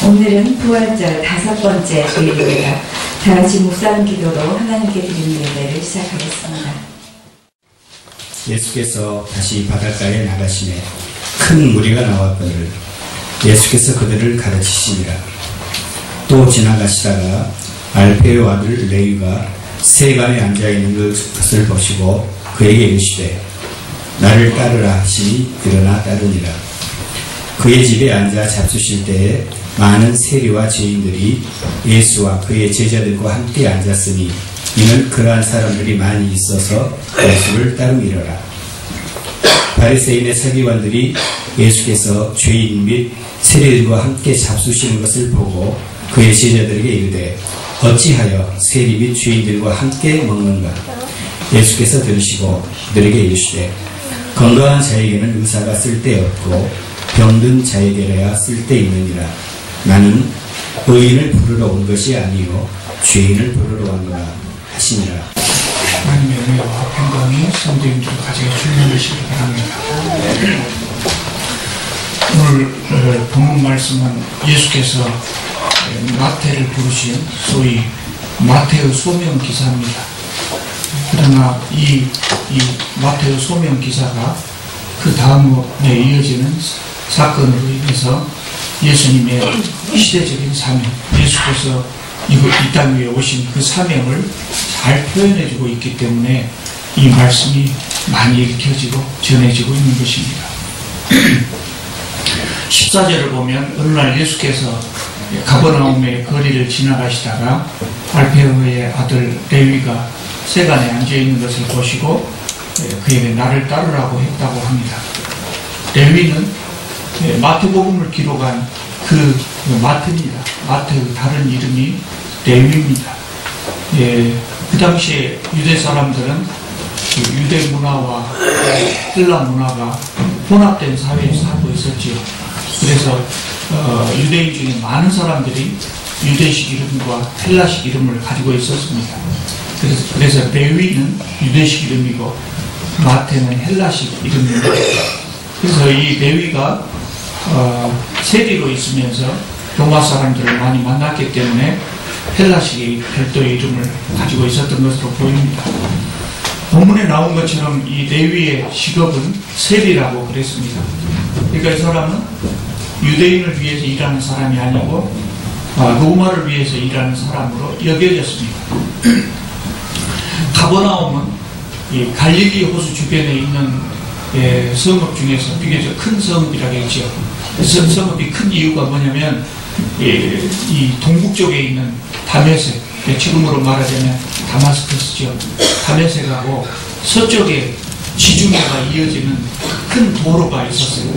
오늘은 부활절 5번째 주일입니다. 다같이 묵상 기도로 하나님께 드리는 예배를 시작하겠습니다. 예수께서 다시 바닷가에 나가시매 큰 무리가 나왔거늘 예수께서 그들을 가르치시니라. 또 지나가시다가 알페의 아들 레위가 세간에 앉아있는 것을 보시고 그에게 이르시되 나를 따르라 하시니 일어나 따르니라. 그의 집에 앉아 잡수실 때에 많은 세리와 죄인들이 예수와 그의 제자들과 함께 앉았으니 이는 그러한 사람들이 많이 있어서 예수를 따르미러라. 바리새인의 서기관들이 예수께서 죄인 및 세리들과 함께 잡수시는 것을 보고 그의 제자들에게 이르되 어찌하여 세리 및 죄인들과 함께 먹는가? 예수께서 들으시고 그들에게 이르시되 건강한 자에게는 의사가 쓸데없고 병든 자에게라야 쓸데있느니라. 나는 의인을 부르러 온 것이 아니요 죄인을 부르러 왔노라 하시니라. 하나님의 은혜와 평강이 성도님들 가지고 충만하시기 바랍니다. 오늘 본문 말씀은 예수께서 마태를 부르신 소위 마태의 소명 기사입니다. 그러나 이 마태의 소명 기사가 그 다음에 이어지는 사건으로 인해서 예수님의 시대적인 사명, 예수께서 이 땅 위에 오신 그 사명을 잘 표현해주고 있기 때문에 이 말씀이 많이 읽혀지고 전해지고 있는 것입니다. 14절을 보면 어느 날 예수께서 가버나움의 거리를 지나가시다가 알페의 아들 레위가 세간에 앉아있는 것을 보시고 그에게 나를 따르라고 했다고 합니다. 레위는 마태복음을 기록한 그 마태입니다. 마태의 다른 이름이 레위입니다. 그 당시에 유대 사람들은 유대 문화와 헬라 문화가 혼합된 사회에서 살고 있었지요. 그래서 유대인 중에 많은 사람들이 유대식 이름과 헬라식 이름을 가지고 있었습니다. 그래서 레위는 유대식 이름이고 마태는 헬라식 이름입니다. 그래서 이 레위가 세리로 있으면서 로마 사람들을 많이 만났기 때문에 헬라식의 별도의 이름을 가지고 있었던 것으로 보입니다. 본문에 나온 것처럼 이 레위의 직업은 세리라고 그랬습니다. 그러니까 이 사람은 유대인을 위해서 일하는 사람이 아니고 로마를 위해서 일하는 사람으로 여겨졌습니다. 가버나움은 이 갈릴리 호수 주변에 있는 성읍 중에서 비교적 큰 성읍이라고 했죠. 그래서 성읍이 큰 이유가 뭐냐면 이 동북 쪽에 있는 다메섹, 지금으로 말하자면 다마스커스죠. 다메섹하고 서쪽에 지중해가 이어지는 큰 도로가 있었어요.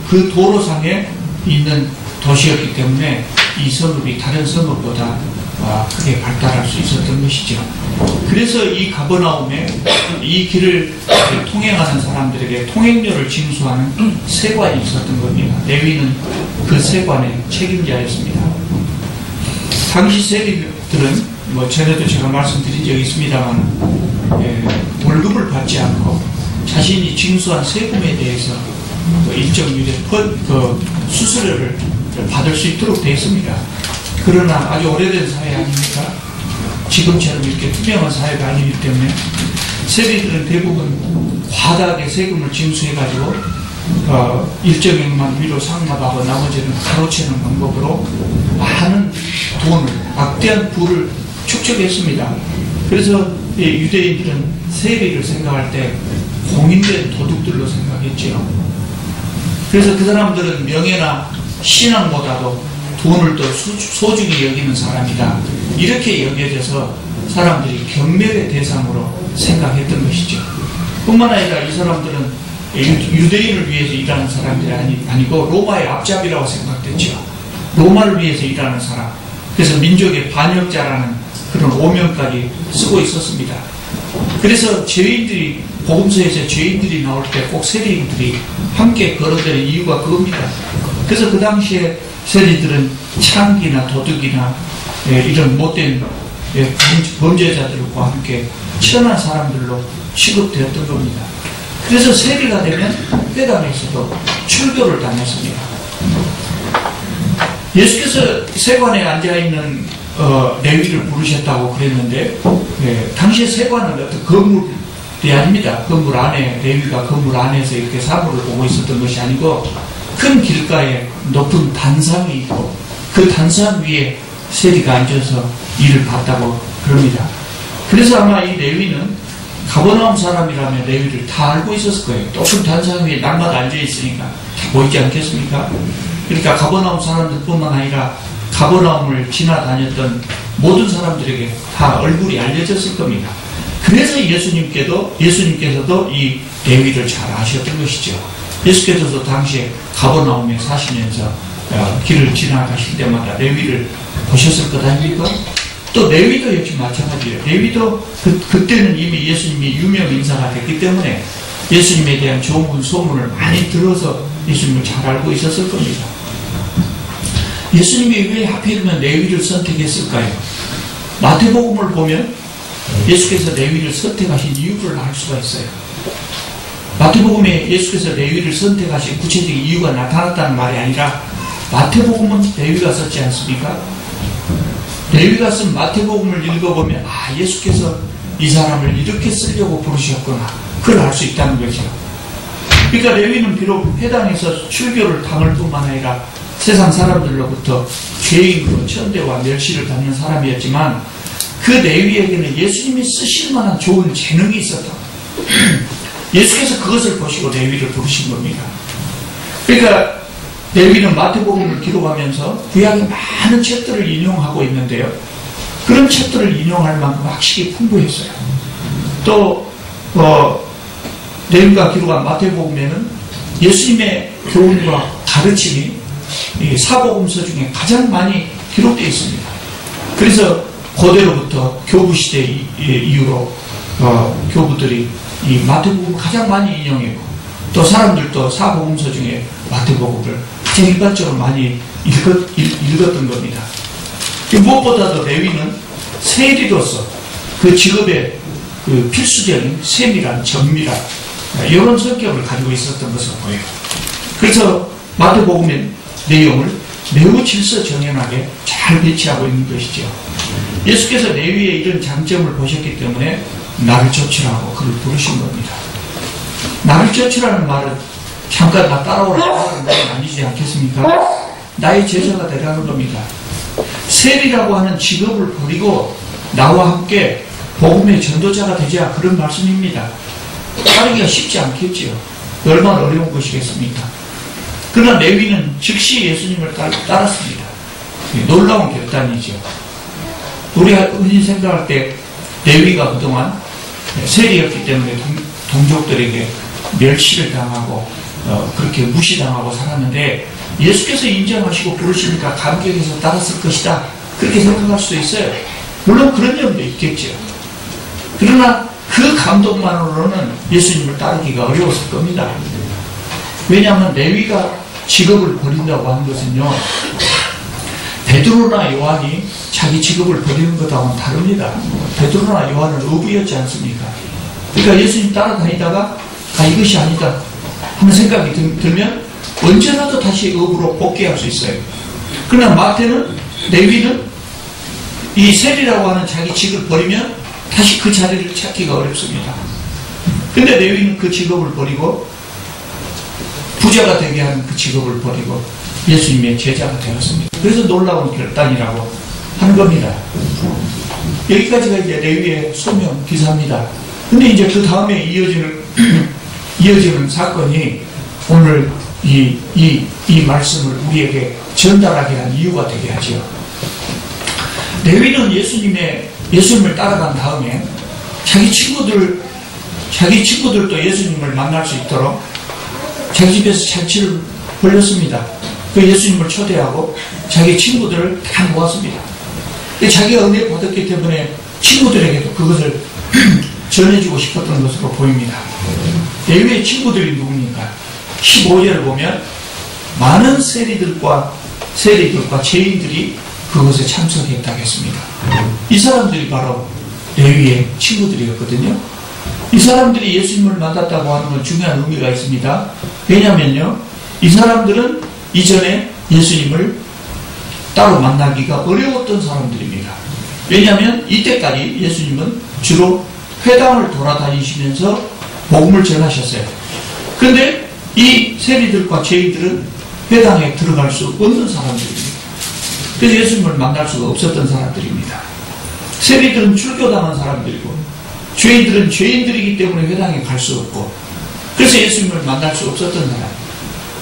그 도로상에 있는 도시였기 때문에 이 성읍이 다른 성읍보다 크게 발달할 수 있었던 것이죠. 그래서 이 가버나움에 이 길을 통행하는 사람들에게 통행료를 징수하는 세관이 있었던 겁니다. 레위는 그 세관의 책임자였습니다. 당시 세리들은 전에도 제가 말씀드린 적이 있습니다만 월급을 받지 않고 자신이 징수한 세금에 대해서 일정률의 수수료를 받을 수 있도록 되어 있습니다. 그러나 아주 오래된 사회 아닙니까? 지금처럼 이렇게 투명한 사회가 아니기 때문에 세리들은 대부분 과다하게 세금을 징수해가지고 일정액만 위로 상납하고 나머지는 가로채는 방법으로 많은 돈을, 막대한 부를 축적했습니다. 그래서 유대인들은 세리를 생각할 때 공인된 도둑들로 생각했죠. 그래서 그 사람들은 명예나 신앙보다도 돈을 더 소중히 여기는 사람이다. 이렇게 여겨져서 사람들이 경멸의 대상으로 생각했던 것이죠. 뿐만 아니라 이 사람들은 유대인을 위해서 일하는 사람들이 아니고 로마의 앞잡이라고 생각됐죠. 로마를 위해서 일하는 사람. 그래서 민족의 반역자라는 그런 오명까지 쓰고 있었습니다. 그래서 죄인들이, 복음서에서 죄인들이 나올 때 꼭 세리인들이 함께 거론되는 이유가 그겁니다. 그래서 그 당시에 세리들은 창기나 도둑이나 이런 못된 범죄자들과 함께 천한 사람들로 취급되었던 겁니다. 그래서 세리가 되면 회당에서도 출교를 당했습니다. 예수께서 세관에 앉아있는 레위를 부르셨다고 그랬는데, 당시에 세관은 어떤 건물이 아닙니다. 건물 안에, 레위가 건물 안에서 이렇게 사물을 보고 있었던 것이 아니고, 큰 길가에 높은 단상이 있고, 그 단상 위에 세리가 앉아서 일을 봤다고 그럽니다. 그래서 아마 이 레위는 가버나움 사람이라면 레위를 다 알고 있었을 거예요. 높은 단상 위에 날마다 앉아있으니까 다 보이지 않겠습니까? 그러니까 가버나움 사람들뿐만 아니라 가버나움을 지나다녔던 모든 사람들에게 다 얼굴이 알려졌을 겁니다. 그래서 예수님께서도 이 레위를 잘 아셨던 것이죠. 예수께서도 당시에 가버나움에 사시면서 길을 지나가실 때마다 레위를 보셨을 것 아닙니까? 또 레위도 역시 마찬가지예요. 레위도 그때는 이미 예수님이 유명 인사가 됐기 때문에 예수님에 대한 좋은 소문을 많이 들어서 예수님을 잘 알고 있었을 겁니다. 예수님이 왜 하필이면 레위를 선택했을까요? 마태복음을 보면 예수께서 레위를 선택하신 이유를 알 수가 있어요. 마태복음에 예수께서 레위를 선택하신 구체적인 이유가 나타났다는 말이 아니라 마태복음은 레위가 썼지 않습니까? 레위가 쓴 마태복음을 읽어보면 예수께서 이 사람을 이렇게 쓰려고 부르셨구나, 그걸 알 수 있다는 거죠. 그러니까 레위는 비록 회당에서 출교를 당할 뿐만 아니라 세상 사람들로부터 죄인으로 천대와 멸시를 받는 사람이었지만 그 레위에게는 예수님이 쓰실 만한 좋은 재능이 있었다. 예수께서 그것을 보시고 레위를 부르신 겁니다. 그러니까 레위는 마태복음을 기록하면서 구약의 많은 책들을 인용하고 있는데요. 그런 책들을 인용할 만큼 학식이 풍부했어요. 또 레위가 기록한 마태복음에는 예수님의 교훈과 가르침이 사복음서 중에 가장 많이 기록되어 있습니다. 그래서 고대로부터 교부시대 이후로 교부들이 이 마태복음을 가장 많이 인용했고, 또 사람들도 사복음서 중에 마태복음을 가장 일반적으로 많이 읽었던 겁니다. 무엇보다도 레위는 세리로서 그 직업의 그 필수적인 세밀한 정밀한 이런 성격을 가지고 있었던 것으로 보여요. 그래서 마태복음의 내용을 매우 질서정연하게 잘 배치하고 있는 것이죠. 예수께서 레위의 이런 장점을 보셨기 때문에 나를 좇으라고 그를 부르신 겁니다. 나를 좇으라는 말은 잠깐 나 따라오라는 말은 아니지 않겠습니까? 나의 제자가 되라는 겁니다. 세리라고 하는 직업을 버리고 나와 함께 복음의 전도자가 되자, 그런 말씀입니다. 따르기가 쉽지 않겠지요. 얼마나 어려운 것이겠습니까? 그러나 레위는 즉시 예수님을 따랐습니다. 놀라운 결단이죠. 우리가 흔히 생각할 때 레위가 그동안 세리였기 때문에 동족들에게 멸시를 당하고 그렇게 무시당하고 살았는데, 예수께서 인정하시고 부르시니까 감격해서 따랐을 것이다, 그렇게 생각할 수도 있어요. 물론 그런 점도 있겠죠. 그러나 그 감동만으로는 예수님을 따르기가 어려웠을 겁니다. 왜냐하면 레위가 직업을 버린다고 하는 것은요, 베드로나 요한이 자기 직업을 버리는 것하고는 다릅니다. 베드로나 요한은 어부였지 않습니까? 그러니까 예수님 따라다니다가 이것이 아니다 하는 생각이 들면 언제라도 다시 어부로 복귀할 수 있어요. 그러나 마태는, 레위는 이 세리라고 하는 자기 직을 버리면 다시 그 자리를 찾기가 어렵습니다. 근데 레위는 그 직업을 버리고 부자가 되게 하는 그 직업을 버리고 예수님의 제자가 되었습니다. 그래서 놀라운 결단이라고 하는 겁니다. 여기까지가 이제 레위의 소명 기사입니다. 근데 이제 그 다음에 이어지는 사건이 오늘 이 말씀을 우리에게 전달하게 한 이유가 되게 하죠. 레위는 예수님을 따라간 다음에 자기 친구들도 예수님을 만날 수 있도록 자기 집에서 잔치를 벌였습니다. 그 예수님을 초대하고 자기 친구들을 다 모았습니다. 자기가 은혜 받았기 때문에 친구들에게도 그것을 전해주고 싶었던 것으로 보입니다. 레위의 친구들이 누굽니까? 15절을 보면 많은 세리들과 죄인들이 그것에 참석했다고 했습니다. 이 사람들이 바로 레위의 친구들이었거든요. 이 사람들이 예수님을 만났다고 하는 건 중요한 의미가 있습니다. 왜냐하면요, 이 사람들은 이전에 예수님을 따로 만나기가 어려웠던 사람들입니다. 왜냐하면 이때까지 예수님은 주로 회당을 돌아다니시면서 복음을 전하셨어요. 그런데 이 세리들과 죄인들은 회당에 들어갈 수 없는 사람들입니다. 그래서 예수님을 만날 수가 없었던 사람들입니다. 세리들은 출교당한 사람들이고 죄인들은 죄인들이기 때문에 회당에 갈 수 없고 그래서 예수님을 만날 수 없었던 사람.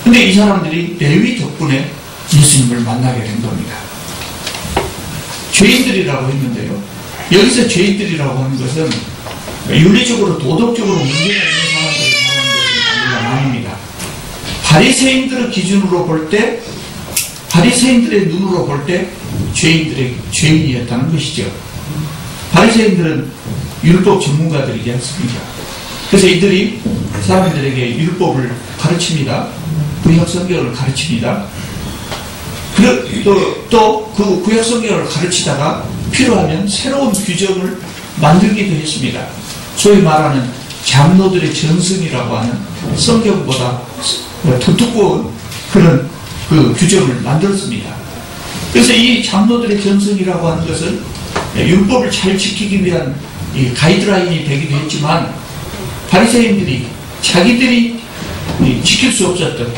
근데 이 사람들이 레위 덕분에 예수님을 만나게 된 겁니다. 죄인들이라고 했는데요. 여기서 죄인들이라고 하는 것은 윤리적으로 도덕적으로 문제가 있는 사람들을 말하는 것은 아닙니다. 바리새인들의 기준으로 볼 때, 바리새인들의 눈으로 볼 때 죄인들의 죄인이었다는 것이죠. 바리새인들은 율법 전문가들이지 않습니까? 그래서 이들이 사람들에게 율법을 가르칩니다. 구약 성경을 가르칩니다. 또 그 구약 성경을 가르치다가 필요하면 새로운 규정을 만들기도 했습니다. 소위 말하는 장로들의 전승이라고 하는 성경보다 더 두꺼운 그런 그 규정을 만들었습니다. 그래서 이 장로들의 전승이라고 하는 것은 율법을 잘 지키기 위한 이 가이드라인이 되기도 했지만 바리새인들이 자기들이 지킬 수 없었던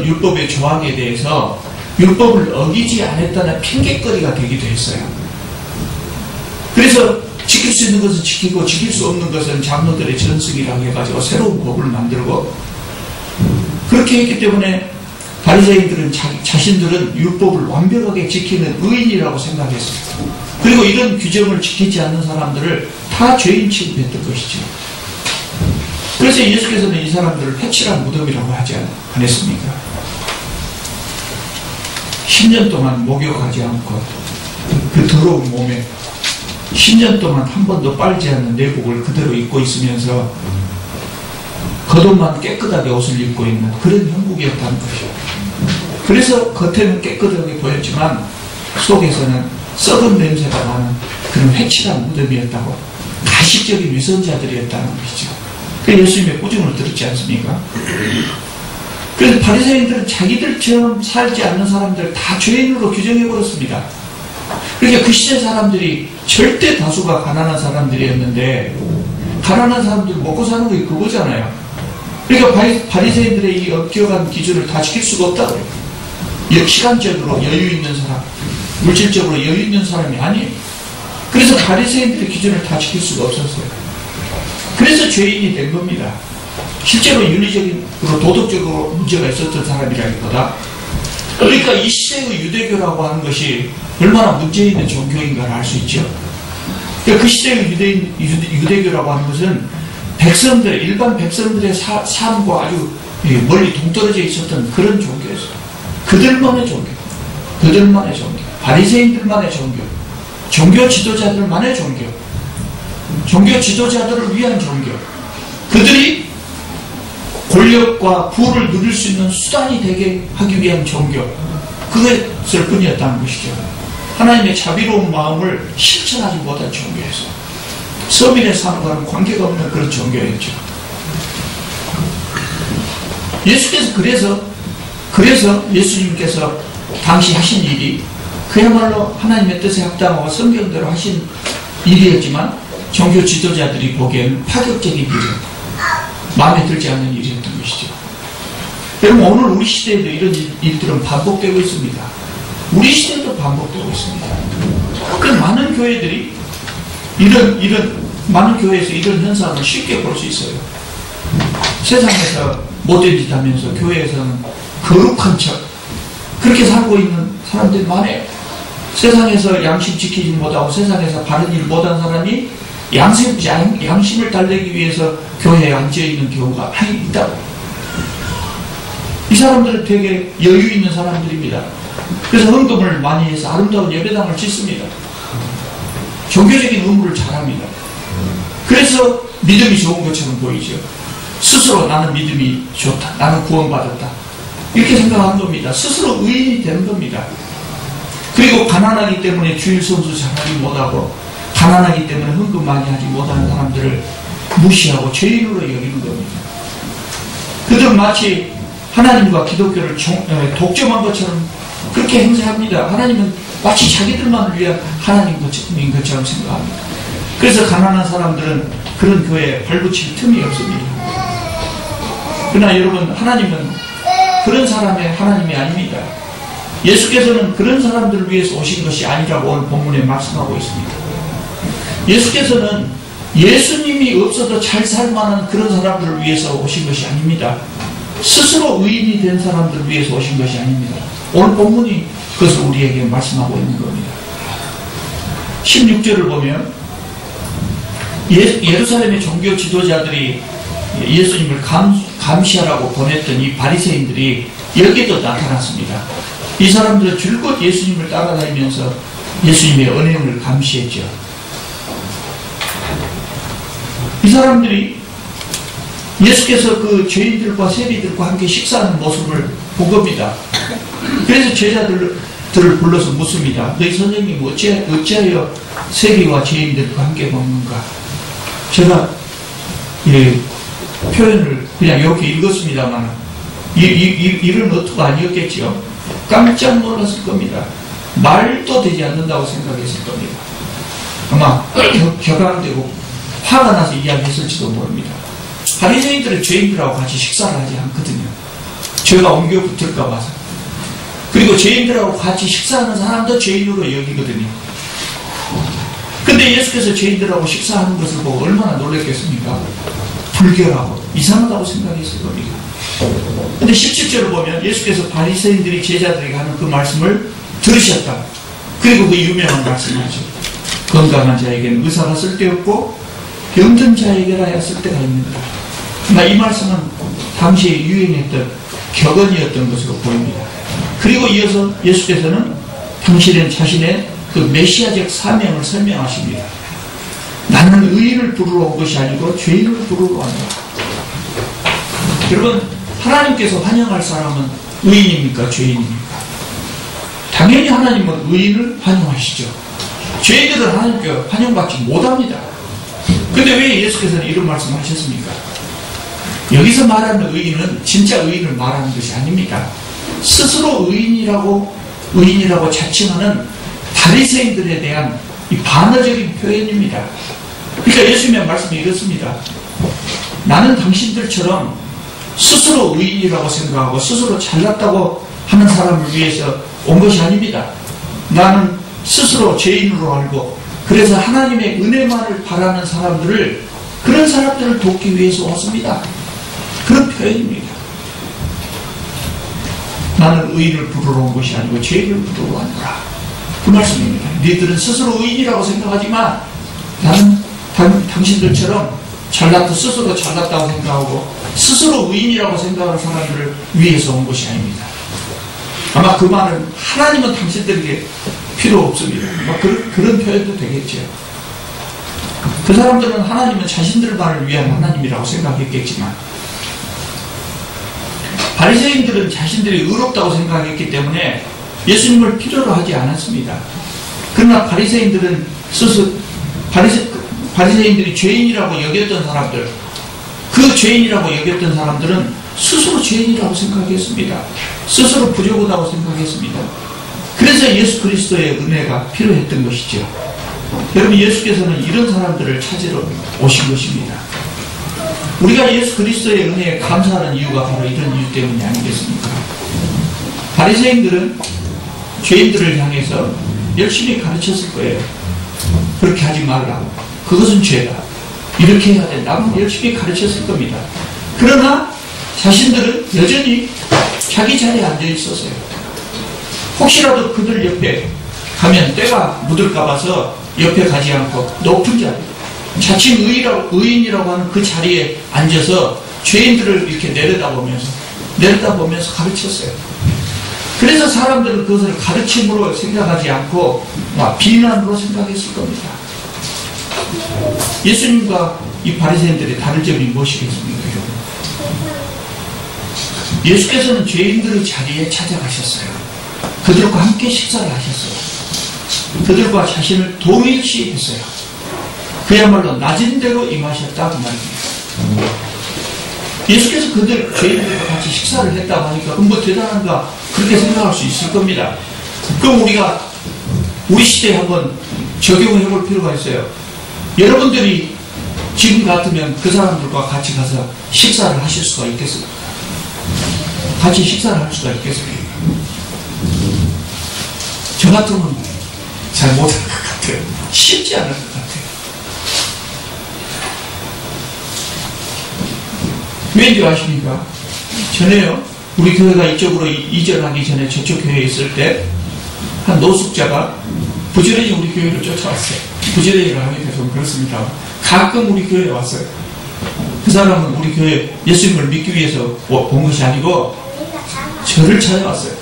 율법의 조항에 대해서 율법을 어기지 않았다는 핑계거리가 되기도 했어요. 그래서 지킬 수 있는 것은 지키고 지킬 수 없는 것은 장로들의 전승이라고 해가지고 새로운 법을 만들고 그렇게 했기 때문에 바리새인들은 자신들은 율법을 완벽하게 지키는 의인이라고 생각했어요. 그리고 이런 규정을 지키지 않는 사람들을 다 죄인 취급했던 것이죠. 그래서 예수께서는 이 사람들을 회칠한 무덤이라고 하지 않았습니까? 10년 동안 목욕하지 않고 그 더러운 몸에 10년 동안 한 번도 빨지 않는 내복을 그대로 입고 있으면서 겉옷만 깨끗하게 옷을 입고 있는 그런 형국이었다는 것이죠. 그래서 겉에는 깨끗하게 보였지만 속에서는 썩은 냄새가 나는 그런 회칠한 무덤이었다고, 가식적인 위선자들이었다는 것이죠. 그 예수님의 꾸중을 들었지 않습니까? 그래서 바리새인들은 자기들처럼 살지 않는 사람들을 다 죄인으로 규정해버렸습니다. 그러니까 그 시대 사람들이 절대 다수가 가난한 사람들이었는데 가난한 사람들 먹고 사는 게 그거잖아요. 그러니까 바리새인들의 이 엄격한 기준을 다 지킬 수가 없다고요. 시간적으로 여유 있는 사람, 물질적으로 여유 있는 사람이 아니에요. 그래서 바리새인들의 기준을 다 지킬 수가 없었어요. 그래서 죄인이 된 겁니다. 실제로 윤리적으로 도덕적으로 문제가 있었던 사람이라기보다, 그러니까 이 시대의 유대교라고 하는 것이 얼마나 문제 있는 종교인가를 알 수 있죠. 그러니까 그 시대의 유대교라고 하는 것은 백성들, 일반 백성들의 삶과 아주 멀리 동떨어져 있었던 그런 종교였어요. 그들만의 종교, 바리새인들만의 종교, 종교 지도자들만의 종교, 종교 지도자들을 위한 종교, 그들이 권력과 부를 누릴 수 있는 수단이 되게 하기 위한 종교, 그것을 뿐이었다는 것이죠. 하나님의 자비로운 마음을 실천하지 못한 종교였어요. 서민의 삶과는 관계가 없는 그런 종교였죠. 그래서 예수님께서 당시 하신 일이 그야말로 하나님의 뜻에 합당하고 성경대로 하신 일이었지만 종교 지도자들이 보기에는 파격적인 일이었다. 마음에 들지 않는 일이었던 것이죠. 여러분, 오늘 우리 시대에도 이런 일들은 반복되고 있습니다. 우리 시대도 반복되고 있습니다. 그 많은 교회들이 많은 교회에서 이런 현상을 쉽게 볼 수 있어요. 세상에서 못된 짓 하면서 교회에서는 거룩한 척, 그렇게 살고 있는 사람들이 많아요. 세상에서 양심 지키지 못하고 세상에서 바른 일 못한 사람이 양심을 달래기 위해서 교회에 앉아있는 경우가 많이 있다고. 이 사람들은 되게 여유 있는 사람들입니다. 그래서 헌금을 많이 해서 아름다운 예배당을 짓습니다. 종교적인 의무를 잘합니다. 그래서 믿음이 좋은 것처럼 보이죠. 스스로 나는 믿음이 좋다, 나는 구원받았다, 이렇게 생각하는 겁니다. 스스로 의인이 되는 겁니다. 그리고 가난하기 때문에 주일 성수 잘하지 못하고, 가난하기 때문에 헌금 많이 하지 못하는 사람들을 무시하고 죄인으로 여기는 겁니다. 그들은 마치 하나님과 기독교를 독점한 것처럼 그렇게 행세합니다. 하나님은 마치 자기들만을 위한 하나님인 것처럼 생각합니다. 그래서 가난한 사람들은 그런 교회에 발붙일 틈이 없습니다. 그러나 여러분, 하나님은 그런 사람의 하나님이 아닙니다. 예수께서는 그런 사람들을 위해서 오신 것이 아니라고 오늘 본문에 말씀하고 있습니다. 예수께서는 예수님이 없어도 잘 살만한 그런 사람들을 위해서 오신 것이 아닙니다. 스스로 의인이 된 사람들을 위해서 오신 것이 아닙니다. 오늘 본문이 그것을 우리에게 말씀하고 있는 겁니다. 16절을 보면 예루살렘의 종교 지도자들이 예수님을 감시하라고 보냈던 이 바리새인들이 여기도 나타났습니다. 이 사람들은 줄곧 예수님을 따라다니면서 예수님의 언행을 감시했죠. 이 사람들이 예수께서 그 죄인들과 세리들과 함께 식사하는 모습을 본 겁니다. 그래서 제자들을 불러서 묻습니다. 너희 선생님 어찌하여 세리와 죄인들과 함께 먹는가? 제가 표현을 그냥 이렇게 읽었습니다만 이런 어투가 아니었겠죠. 깜짝 놀랐을 겁니다. 말도 되지 않는다고 생각했을 겁니다. 아마 격앙되고 화가 나서 이야기했을지도 모릅니다. 바리새인들은 죄인들하고 같이 식사를 하지 않거든요. 죄가 옮겨 붙을까 봐서. 그리고 죄인들하고 같이 식사하는 사람도 죄인으로 여기거든요. 근데 예수께서 죄인들하고 식사하는 것을 보고 얼마나 놀랐겠습니까? 불결하고 이상하다고 생각했을 겁니다. 근데 17절을 보면 예수께서 바리새인들이 제자들에게 하는 그 말씀을 들으셨다. 그리고 그 유명한 말씀이죠. 건강한 자에게는 의사가 쓸데없고 병든 자에게라야 쓸데가 있는다. 그러나 이 말씀은 당시에 유행했던 격언이었던 것으로 보입니다. 그리고 이어서 예수께서는 당신은 자신의 그 메시아적 사명을 설명하십니다. 나는 의인을 부르러 온 것이 아니고 죄인을 부르러 왔다. 여러분, 하나님께서 환영할 사람은 의인입니까? 죄인입니까? 당연히 하나님은 의인을 환영하시죠. 죄인들은 하나님께 환영받지 못합니다. 근데 왜 예수께서는 이런 말씀을 하셨습니까? 여기서 말하는 의인은 진짜 의인을 말하는 것이 아닙니다. 스스로 의인이라고 자칭하는 바리새인들에 대한 이 반어적인 표현입니다. 그러니까 예수님의 말씀이 이렇습니다. 나는 당신들처럼 스스로 의인이라고 생각하고 스스로 잘났다고 하는 사람을 위해서 온 것이 아닙니다. 나는 스스로 죄인으로 알고 그래서 하나님의 은혜만을 바라는 사람들을, 그런 사람들을 돕기 위해서 왔습니다. 그런 표현입니다. 나는 의인을 부르러 온 것이 아니고 죄인을 부르러 왔노라. 그 말씀입니다. 너희들은 스스로 의인이라고 생각하지만 나는 당신들처럼 스스로 잘났다고 생각하고 스스로 의인이라고 생각하는 사람들을 위해서 온 것이 아닙니다. 아마 그 말은 하나님은 당신들에게 필요 없습니다. 그런 표현도 되겠죠. 그 사람들은 하나님은 자신들만을 위한 하나님이라고 생각했겠지만 바리새인들은 자신들이 의롭다고 생각했기 때문에 예수님을 필요로 하지 않았습니다. 그러나 바리새인들은 바리새인들이 죄인이라고 여겼던 사람들, 그 죄인이라고 여겼던 사람들은 스스로 죄인이라고 생각했습니다. 스스로 부족하다고 생각했습니다. 그래서 예수 그리스도의 은혜가 필요했던 것이죠. 여러분, 예수께서는 이런 사람들을 찾으러 오신 것입니다. 우리가 예수 그리스도의 은혜에 감사하는 이유가 바로 이런 이유 때문이 아니겠습니까? 바리새인들은 죄인들을 향해서 열심히 가르쳤을 거예요. 그렇게 하지 말라고. 그것은 죄다. 이렇게 해야 된다. 아마 열심히 가르쳤을 겁니다. 그러나 자신들은 여전히 자기 자리에 앉아 있었어요. 혹시라도 그들 옆에 가면 때가 묻을까 봐서 옆에 가지 않고 높은 자리, 자칭 의인이라고 하는 그 자리에 앉아서 죄인들을 이렇게 내려다보면서 가르쳤어요. 그래서 사람들은 그것을 가르침으로 생각하지 않고 비난으로 생각했을 겁니다. 예수님과 이 바리새인들의 다른 점이 무엇이겠습니까? 예수께서는 죄인들의 자리에 찾아가셨어요. 그들과 함께 식사를 하셨어요. 그들과 자신을 동일시 했어요. 그야말로 낮은 대로 임하셨다 그 말입니다. 예수께서 그들 죄인들과 같이 식사를 했다고 하니까 뭐 대단한가 그렇게 생각할 수 있을 겁니다. 그럼 우리가 우리 시대에 한번 적용을 해볼 필요가 있어요. 여러분들이 지금 같으면 그 사람들과 같이 가서 식사를 하실 수가 있겠습니까? 같이 식사를 할 수가 있겠습니까? 저 같으면 잘 못할 것 같아요. 쉽지 않을 것 같아요. 왠지 아십니까? 전에요, 우리 교회가 이쪽으로 이전하기 전에 저쪽 교회에 있을 때 한 노숙자가 부지런히 우리 교회로 쫓아왔어요. 부지런히를 하니까 좀 그렇습니다. 가끔 우리 교회에 왔어요. 그 사람은 우리 교회 예수님을 믿기 위해서 본 것이 아니고 저를 찾아왔어요.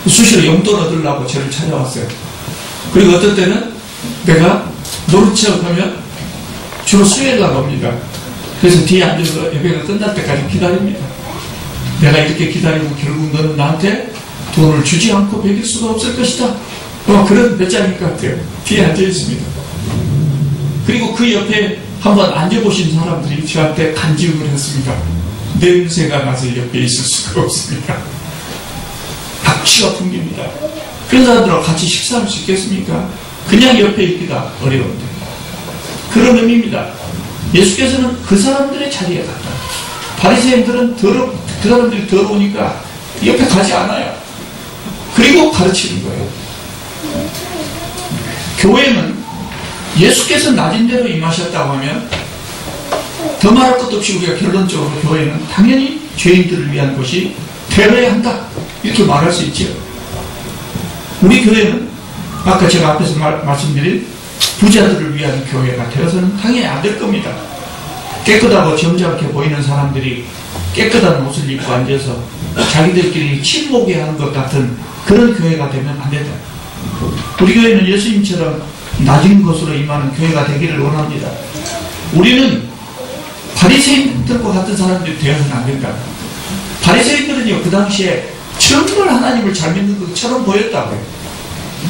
수시로 용돈 얻으려고 저를 찾아왔어요. 그리고 어떤 때는 내가 노릇척 하면 주로 수요일날 옵니다. 그래서 뒤에 앉아서 예배가 끝날 때까지 기다립니다. 내가 이렇게 기다리고 결국 너는 나한테 돈을 주지 않고 베길 수가 없을 것이다. 그런 배짱일 것 같아요. 뒤에 앉아 있습니다. 그리고 그 옆에 한번 앉아보신 사람들이 저한테 간증을 했습니다. 냄새가 나서 옆에 있을 수가 없습니다. 박취가 풍깁니다. 그런 사람들하고 같이 식사할 수 있겠습니까? 그냥 옆에 있기가 어려운데. 그런 의미입니다. 예수께서는 그 사람들의 자리에 갔다. 바리새인들은 그 사람들이 더러우니까 옆에 가지 않아요. 그리고 가르치는 거예요. 교회는 예수께서 낮은 대로 임하셨다고 하면 더 말할 것도 없이 우리가 결론적으로 교회는 당연히 죄인들을 위한 것이 되어야 한다. 이렇게 말할 수 있죠. 우리 교회는 아까 제가 앞에서 말씀드린 부자들을 위한 교회가 되어서는 당연히 안 될 겁니다. 깨끗하고 점잖게 보이는 사람들이 깨끗한 옷을 입고 앉아서 자기들끼리 친목에 하는 것 같은 그런 교회가 되면 안 된다. 우리 교회는 예수님처럼 낮은 것으로 임하는 교회가 되기를 원합니다. 우리는 바리새인들과 같은 사람들이 되어서는 안 된다. 바리새인들은요, 그 당시에 정말 하나님을 잘 믿는 것처럼 보였다고요.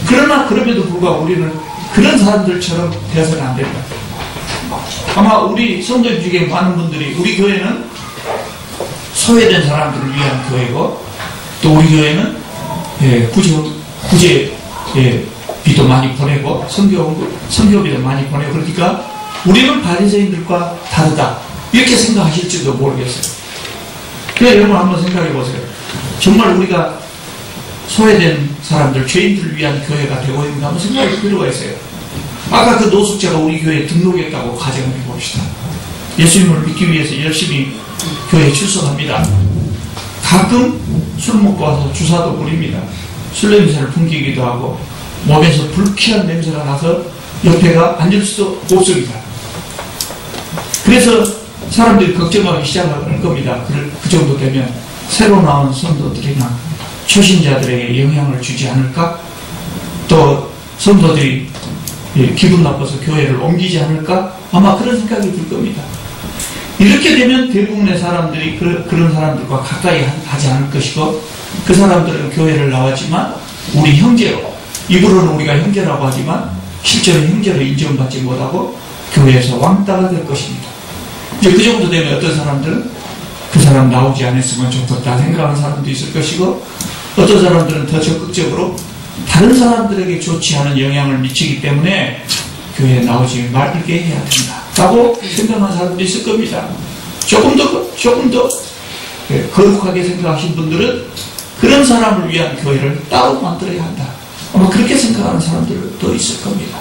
그러나 그럼에도 불구하고 우리는 그런 사람들처럼 되어서는 안 된다. 아마 우리 성도님 중에 많은 분들이 우리 교회는 소외된 사람들을 위한 교회고 또 우리 교회는 구제 비도 많이 보내고 선교비도 많이 보내고 그러니까 우리는 바리새인들과 다르다 이렇게 생각하실지도 모르겠어요. 그래서 여러분 한번 생각해 보세요. 정말 우리가 소외된 사람들, 죄인들을 위한 교회가 되고 있는가 한번 생각할 필요가 있어요. 아까 그 노숙자가 우리 교회에 등록했다고 가정을 해봅시다. 예수님을 믿기 위해서 열심히 교회에 출석합니다. 가끔 술 먹고 와서 주사도 부립니다. 술 냄새를 풍기기도 하고 몸에서 불쾌한 냄새가 나서 옆에가 앉을 수도 없습니다. 그래서 사람들이 걱정하기 시작할 겁니다. 그 정도 되면 새로 나온 성도들이나 초신자들에게 영향을 주지 않을까? 또 성도들이 기분 나빠서 교회를 옮기지 않을까? 아마 그런 생각이 들 겁니다. 이렇게 되면 대부분의 사람들이 그런 사람들과 가까이 하지 않을 것이고 그 사람들은 교회를 나왔지만 우리 형제로, 입으로는 우리가 형제라고 하지만 실제로 형제로 인정받지 못하고 교회에서 왕따가 될 것입니다. 이제 그 정도 되면 어떤 사람들은 그 사람 나오지 않았으면 좋겠다 생각하는 사람도 있을 것이고 어떤 사람들은 더 적극적으로 다른 사람들에게 좋지 않은 영향을 미치기 때문에 교회에 나오지 말게 해야 된다 라고 생각하는 사람도 있을 겁니다. 조금 더 거룩하게 생각하신 분들은 그런 사람을 위한 교회를 따로 만들어야 한다. 아마 그렇게 생각하는 사람들도 있을 겁니다.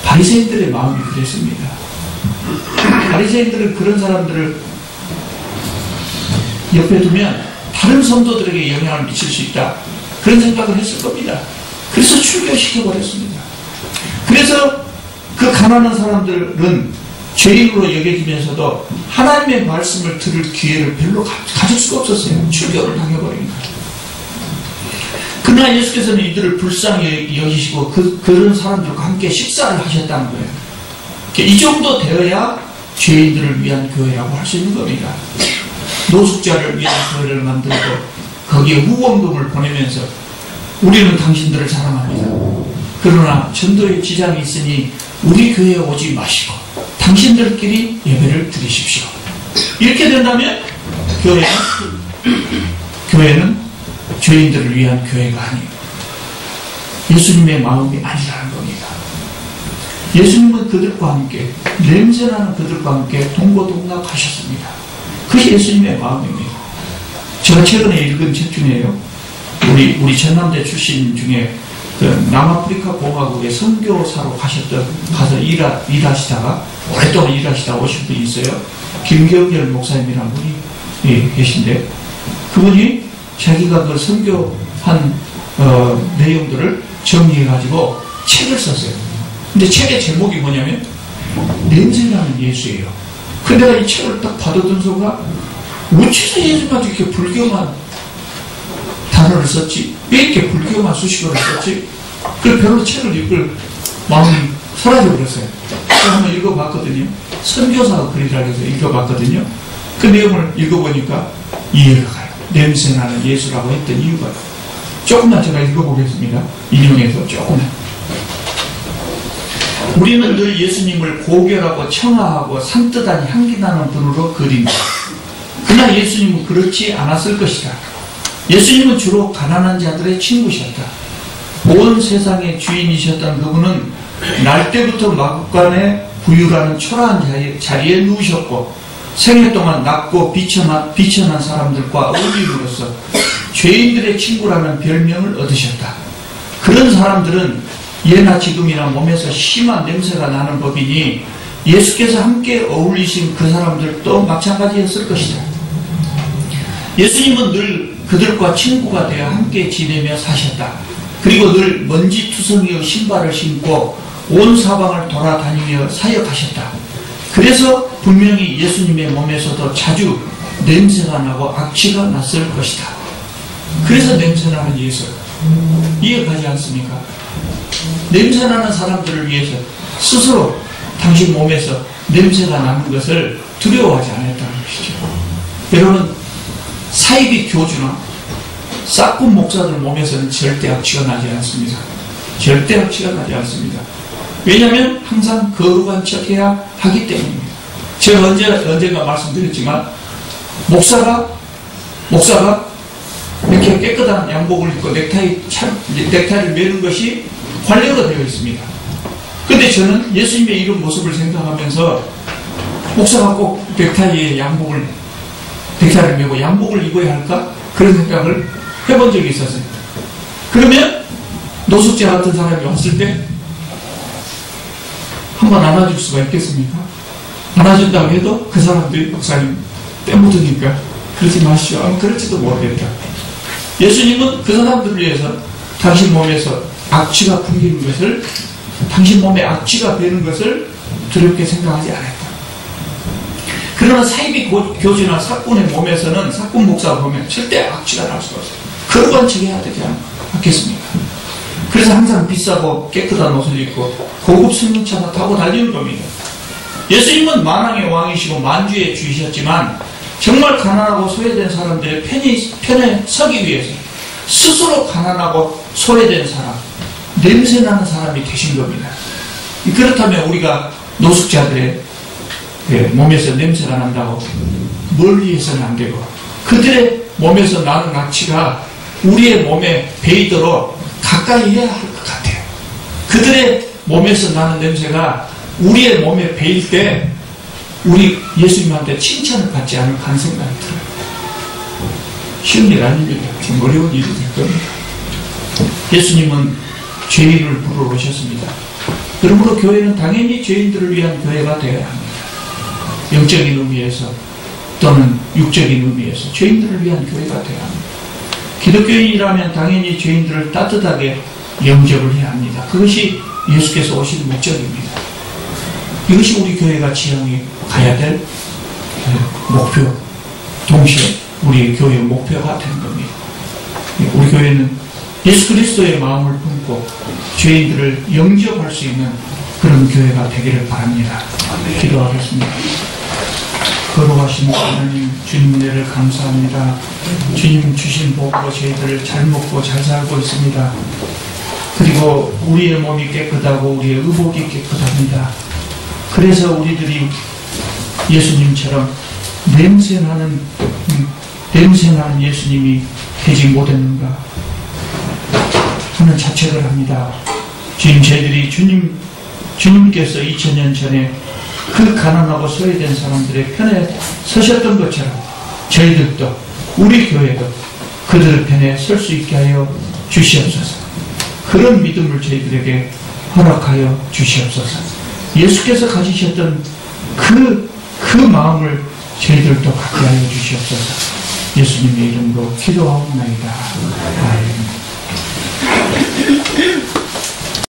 바리새인들의 마음이 그랬습니다. 바리새인들은 그런 사람들을 옆에 두면 다른 성도들에게 영향을 미칠 수 있다. 그런 생각을 했을 겁니다. 그래서 출교시켜버렸습니다. 그래서 그 가난한 사람들은 죄인으로 여겨지면서도 하나님의 말씀을 들을 기회를 별로 가질 수가 없었어요. 출교를 당해버리니까. 그러나 예수께서는 이들을 불쌍히 여기시고 그런 사람들과 함께 식사를 하셨다는 거예요. 이 정도 되어야 죄인들을 위한 교회라고 할 수 있는 겁니다. 노숙자를 위한 교회를 만들고 거기에 후원금을 보내면서 우리는 당신들을 사랑합니다. 그러나 전도에 지장이 있으니 우리 교회에 오지 마시고 당신들끼리 예배를 드리십시오. 이렇게 된다면 교회는 죄인들을 위한 교회가 아니에요. 예수님의 마음이 아니라는 겁니다. 예수님은 그들과 함께, 냄새나는 그들과 함께 동고동락하셨습니다. 그것이 예수님의 마음입니다. 제가 최근에 읽은 책 중에요, 우리 전남대 출신 중에 그 남아프리카 공화국에 선교사로 가서 일하시다가 오랫동안 일하시다가 오신 분이 있어요. 김경열 목사님이라는 분이 계신데, 그분이 자기가 그 선교한 내용들을 정리해가지고 책을 썼어요. 근데 책의 제목이 뭐냐면 냄새나는 예수예요. 근데 내가 이 책을 딱 받아든 순간 어째서 예수님한테 이렇게 불경한 단어를 썼지? 왜 이렇게 불경한 수식어를 썼지? 그래서 별로 책을 읽을 마음이 사라져버렸어요. 그래서 한번 읽어봤거든요. 선교사 글이라고 해서 읽어봤거든요. 그 내용을 읽어보니까 이해가 가요. 냄새나는 예수라고 했던 이유가. 조금만 제가 읽어보겠습니다. 인용해서 조금만. 우리는 늘 예수님을 고결하고 청아하고 산뜻한 향기나는 분으로 그립니다. 그러나 예수님은 그렇지 않았을 것이다. 예수님은 주로 가난한 자들의 친구셨다. 온 세상의 주인이셨던 그분은 날 때부터 마구간에 부유라는 초라한 자리에 누우셨고, 생애 동안 낮고 비천한 사람들과 어울림으로써 죄인들의 친구라는 별명을 얻으셨다. 그런 사람들은 예나 지금이나 몸에서 심한 냄새가 나는 법이니 예수께서 함께 어울리신 그 사람들도 마찬가지였을 것이다. 예수님은 늘 그들과 친구가 되어 함께 지내며 사셨다. 그리고 늘 먼지투성이의 신발을 신고 온 사방을 돌아다니며 사역하셨다. 그래서 분명히 예수님의 몸에서도 자주 냄새가 나고 악취가 났을 것이다. 그래서 냄새나는 예수. 이해가지 않습니까? 냄새나는 사람들을 위해서 스스로 당신 몸에서 냄새가 나는 것을 두려워하지 않았다는 것이죠. 여러분, 사이비 교주나 싹군 목사들 몸에서는 절대 악취가 나지 않습니다. 절대 악취가 나지 않습니다. 왜냐하면 항상 거룩한 척해야 하기 때문입니다. 제가 언젠가 말씀드렸지만 목사가 이렇게 깨끗한 양복을 입고 넥타이를 매는 것이 관례가 되어 있습니다. 그런데 저는 예수님의 이런 모습을 생각하면서 목사가 꼭 넥타이를 메고 양복을 입어야 할까? 그런 생각을 해본 적이 있었어요. 그러면 노숙자 같은 사람이 왔을 때 한번 안아줄 수가 있겠습니까? 안아준다고 해도 그 사람들이 목사님 때 묻으니까 그러지 마시오. 그럴지도 모르겠다. 예수님은 그 사람들을 위해서 당신 몸에서 악취가 풍기는 것을, 당신 몸에 악취가 배는 것을 두렵게 생각하지 않았다. 그러나 사이비 교주나 사꾼의 몸에서는, 사꾼 목사가 보면 절대 악취가 날 수가 없어요. 거룩한 척해야 되지 않겠습니까? 그래서 항상 비싸고 깨끗한 옷을 입고 고급 승용차나 타고 달리는 겁니다. 예수님은 만왕의 왕이시고 만주의 주이셨지만 정말 가난하고 소외된 사람들의 편에 서기 위해서 스스로 가난하고 소외된 사람, 냄새나는 사람이 되신 겁니다. 그렇다면 우리가 노숙자들의 몸에서 냄새가 난다고 멀리 해서는 안 되고, 그들의 몸에서 나는 악취가 우리의 몸에 배이도록 가까이 해야 할 것 같아요. 그들의 몸에서 나는 냄새가 우리의 몸에 배일 때 우리 예수님한테 칭찬을 받지 않을까 하는 생각이 들어요. 쉬운 일 아닙니다. 좀 어려운 일이 될 겁니다. 예수님은 죄인을 부르러 오셨습니다. 그러므로 교회는 당연히 죄인들을 위한 교회가 되어야 합니다. 영적인 의미에서 또는 육적인 의미에서 죄인들을 위한 교회가 되어야 합니다. 기독교인이라면 당연히 죄인들을 따뜻하게 영접을 해야 합니다. 그것이 예수께서 오신 목적입니다. 이것이 우리 교회가 지향해 가야 될 목표, 동시에 우리 교회의 목표가 되는 겁니다. 우리 교회는 예수 그리스도의 마음을 품고 죄인들을 영접할 수 있는 그런 교회가 되기를 바랍니다. 기도하겠습니다. 거룩하신 하나님, 주님 은혜를 감사합니다. 주님 주신 복으로 저희들 잘 먹고 잘 살고 있습니다. 그리고 우리의 몸이 깨끗하고 우리의 의복이 깨끗합니다. 그래서 우리들이 예수님처럼 냄새나는 예수님이 되지 못했는가 하는 자책을 합니다. 지금 저희들이 주님께서 2000년 전에 그 가난하고 소외된 사람들의 편에 서셨던 것처럼 저희들도 우리 교회도 그들 편에 설 수 있게 하여 주시옵소서. 그런 믿음을 저희들에게 허락하여 주시옵소서. 예수께서 가지셨던 그 마음을 저희들도 갖게 하여 주시옵소서. 예수님의 이름으로 기도하옵나이다. 아멘.